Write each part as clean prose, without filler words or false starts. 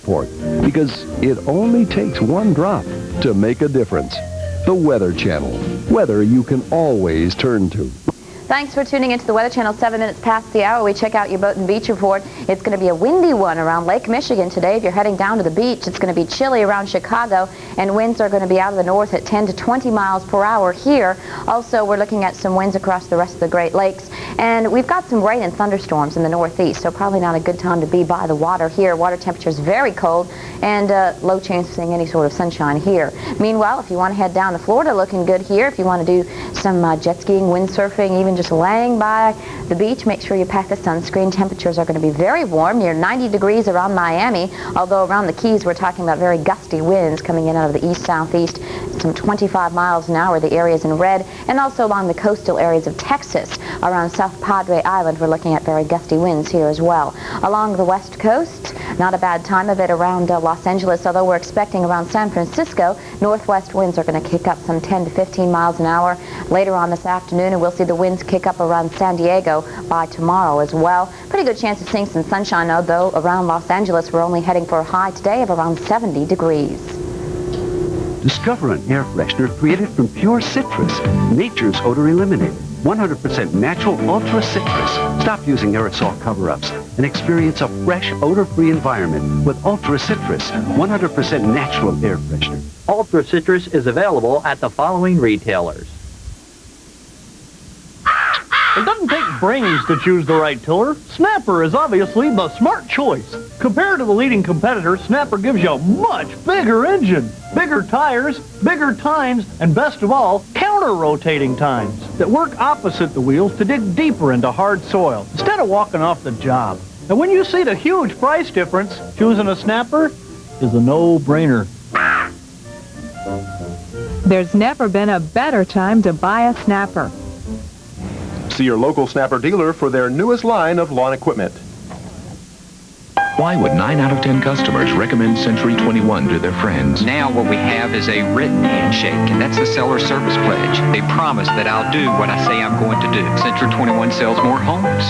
report, because it only takes one drop to make a difference. The Weather Channel. Weather you can always turn to. Thanks for tuning into the Weather Channel. 7 minutes past the hour. We check out your boat and beach report. It's going to be a windy one around Lake Michigan today. If you're heading down to the beach, it's going to be chilly around Chicago, and winds are going to be out of the north at 10 to 20 miles per hour here. Also, we're looking at some winds across the rest of the Great Lakes, and we've got some rain and thunderstorms in the northeast, so probably not a good time to be by the water here. Water temperature is very cold, and low chance of seeing any sort of sunshine here. Meanwhile, if you want to head down to Florida, looking good here. If you want to do some jet skiing, windsurfing, even just laying by the beach, make sure you pack a sunscreen. Temperatures are going to be very warm, near 90 degrees around Miami, although around the Keys we're talking about very gusty winds coming in out of the east-southeast, some 25 miles an hour, the areas in red, and also along the coastal areas of Texas. Around South Padre Island, we're looking at very gusty winds here as well. Along the west coast, not a bad time of it around Los Angeles, although we're expecting around San Francisco, northwest winds are going to kick up some 10 to 15 miles an hour later on this afternoon, and we'll see the winds kick up around San Diego by tomorrow as well. Pretty good chance of seeing some sunshine, although around Los Angeles we're only heading for a high today of around 70 degrees. Discover an air freshener created from pure citrus, nature's odor eliminated. 100% natural ultra citrus. Stop using aerosol cover-ups and experience a fresh, odor-free environment with ultra citrus, 100% natural air freshener. Ultra Citrus is available at the following retailers. It doesn't take brains to choose the right tiller. Snapper is obviously the smart choice. Compared to the leading competitor, Snapper gives you a much bigger engine, bigger tires, bigger tines, and best of all, counter-rotating tines that work opposite the wheels to dig deeper into hard soil instead of walking off the job. And when you see the huge price difference, choosing a Snapper is a no-brainer. There's never been a better time to buy a Snapper. See your local Snapper dealer for their newest line of lawn equipment. Why would 9 out of 10 customers recommend Century 21 to their friends? Now what we have is a written handshake, and that's the seller service pledge. They promise that I'll do what I say I'm going to do. Century 21 sells more homes.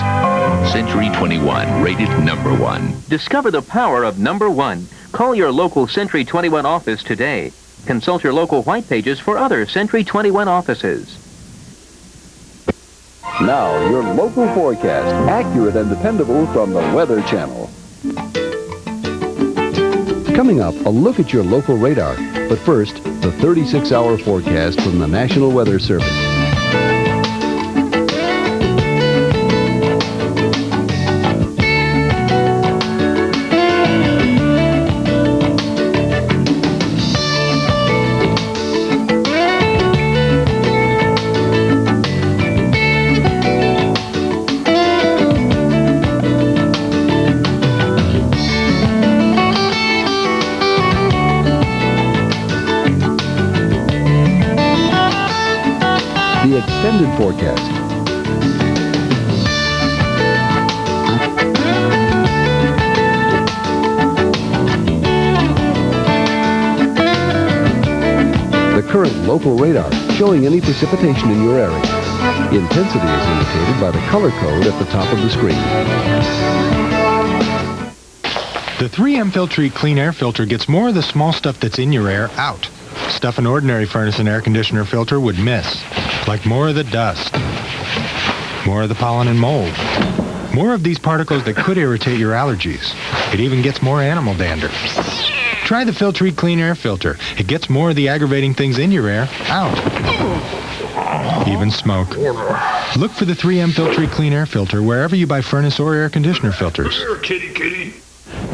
Century 21, rated #1. Discover the power of #1. Call your local Century 21 office today. Consult your local white pages for other Century 21 offices. Now, your local forecast, accurate and dependable from the Weather Channel. Coming up, a look at your local radar. But first, the 36-hour forecast from the National Weather Service. The extended forecast. The current local radar showing any precipitation in your area. Intensity is indicated by the color code at the top of the screen. The 3M Filtrete Clean Air Filter gets more of the small stuff that's in your air out. Stuff an ordinary furnace and air conditioner filter would miss. Like more of the dust, more of the pollen and mold, more of these particles that could irritate your allergies. It even gets more animal dander. Try the Filtrete Clean Air Filter. It gets more of the aggravating things in your air out. Even smoke. Look for the 3M Filtrete Clean Air Filter wherever you buy furnace or air conditioner filters. Here, kitty.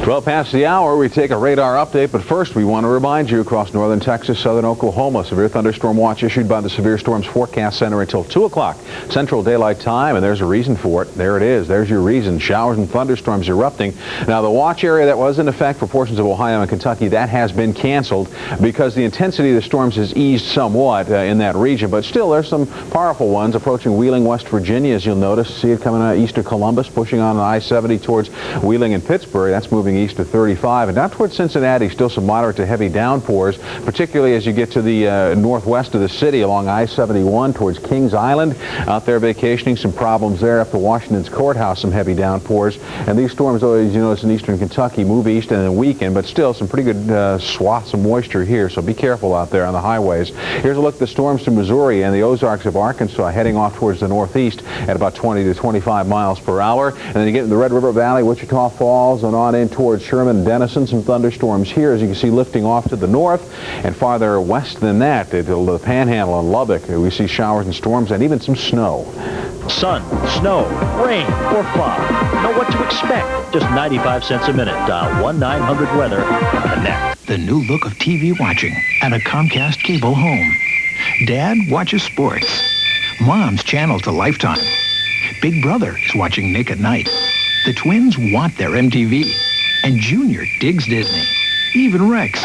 12 past the hour, we take a radar update, but first we want to remind you across northern Texas, southern Oklahoma, severe thunderstorm watch issued by the Severe Storms Forecast Center until 2 o'clock Central Daylight Time, and there's a reason for it. There it is. There's your reason. Showers and thunderstorms erupting. Now, the watch area that was in effect for portions of Ohio and Kentucky, that has been canceled because the intensity of the storms has eased somewhat in that region, but still there's some powerful ones approaching Wheeling, West Virginia, as you'll notice. See it coming out of east of Columbus, pushing on I-70 towards Wheeling and Pittsburgh. That's moving moving east to 35. And down towards Cincinnati, still some moderate to heavy downpours, particularly as you get to the northwest of the city along I-71 towards Kings Island. Out there vacationing, some problems there up to Washington's Courthouse, some heavy downpours. And these storms, as you notice in eastern Kentucky, move east in the weekend, but still some pretty good swaths of moisture here, so be careful out there on the highways. Here's a look at the storms to Missouri and the Ozarks of Arkansas heading off towards the northeast at about 20 to 25 miles per hour. And then you get in the Red River Valley, Wichita Falls, and on in towards Sherman and Denison. Some thunderstorms here, as you can see, lifting off to the north. And farther west than that, to the Panhandle and Lubbock, we see showers and storms and even some snow. Sun, snow, rain, or fog. Know what to expect. Just 95 cents a minute. Dial 1-900-WEATHER on the net. The new look of TV watching at a Comcast cable home. Dad watches sports. Mom's channel to Lifetime. Big Brother is watching Nick at Night. The twins want their MTV. And Junior digs Disney. Even Rex.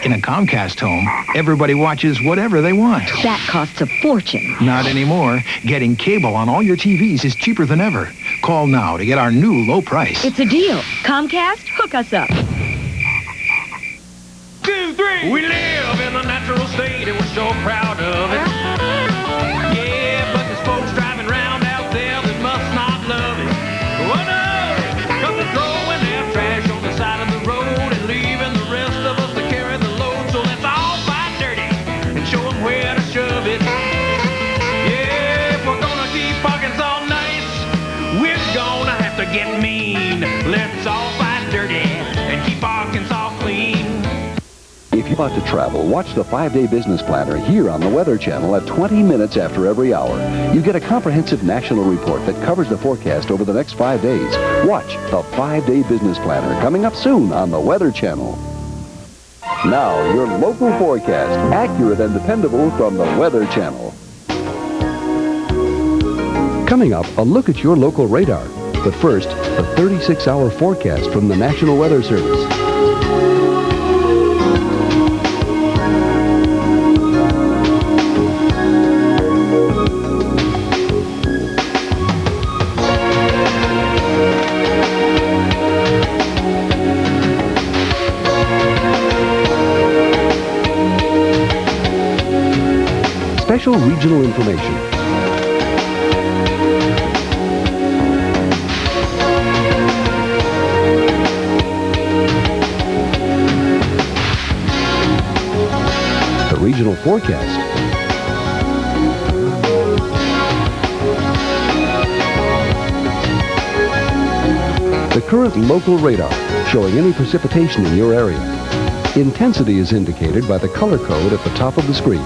In a Comcast home, everybody watches whatever they want. That costs a fortune. Not anymore. Getting cable on all your TVs is cheaper than ever. Call now to get our new low price. It's a deal. Comcast, hook us up. 2, 3. We live in the natural state and we're so proud of it. Yeah, but there's folks driving around out there that must not love it. Oh no, because they're throwing their trash on the side of the road and leaving the rest of us to carry the load. So let's all fight dirty and show them where to shove it. Yeah, if we're gonna keep parking so nice, we're gonna have to get mean. Let's all fight dirty and keep Arkansas clean. If you're about to travel, watch the 5-Day Business Planner here on the Weather Channel at 20 minutes after every hour. You get a comprehensive national report that covers the forecast over the next 5 days. Watch the 5-Day Business Planner coming up soon on the Weather Channel. Now, your local forecast, accurate and dependable from the Weather Channel. Coming up, a look at your local radar. But first, the 36-hour forecast from the National Weather Service. Special regional information. The regional forecast. The current local radar showing any precipitation in your area. Intensity is indicated by the color code at the top of the screen.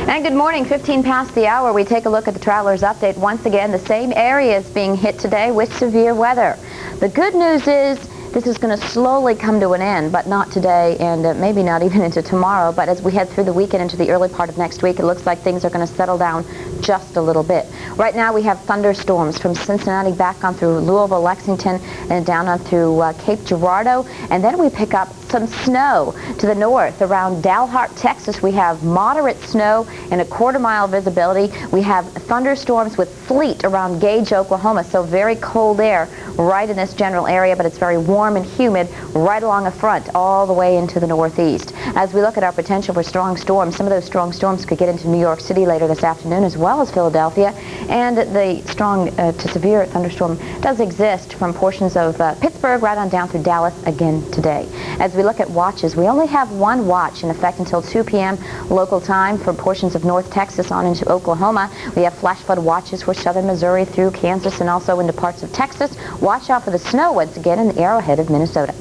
And good morning, 15 past the hour. We take a look at the Traveler's Update. Once again, the same areas being hit today with severe weather. The good news is this is going to slowly come to an end, but not today and maybe not even into tomorrow. But as we head through the weekend into the early part of next week, it looks like things are going to settle down just a little bit. Right now we have thunderstorms from Cincinnati back on through Louisville, Lexington, and down on through Cape Girardeau. And then we pick up some snow to the north around Dalhart, Texas. We have moderate snow and a quarter-mile visibility. We have thunderstorms with sleet around Gage, Oklahoma, so very cold air right in this general area, but it's very warm and humid right along the front all the way into the northeast. As we look at our potential for strong storms, some of those strong storms could get into New York City later this afternoon as well as Philadelphia, and the strong to severe thunderstorm does exist from portions of Pittsburgh right on down through Dallas again today. As we look at watches, we only have one watch in effect until 2 p.m. local time for portions of North Texas on into Oklahoma. We have flash flood watches for southern Missouri through Kansas and also into parts of Texas. Watch out for the snow once again in the Arrowhead of Minnesota.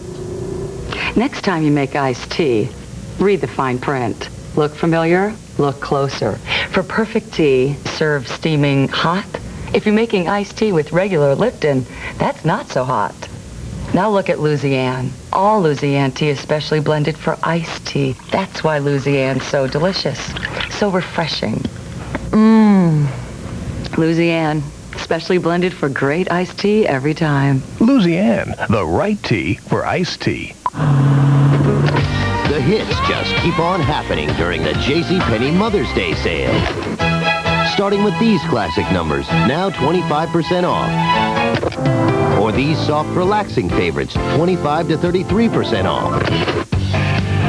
Next time you make iced tea, read the fine print. Look familiar? Look closer. For perfect tea, serve steaming hot. If you're making iced tea with regular Lipton, that's not so hot. Now look at Luzianne. All Luzianne tea is specially blended for iced tea. That's why Luzianne's so delicious, so refreshing. Luzianne, specially blended for great iced tea every time. Luzianne, the right tea for iced tea. The hits just keep on happening during the JCPenney Mother's Day sale. Starting with these classic numbers, now 25% off. Or Or these soft, relaxing favorites, 25 to 33% off.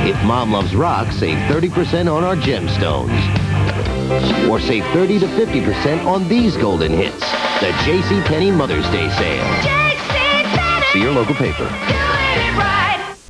If Mom loves rock, save 30% on our gemstones. Or save 30 to 50% on these golden hits. The JCPenney Mother's Day sale. See your local paper. Doing it right.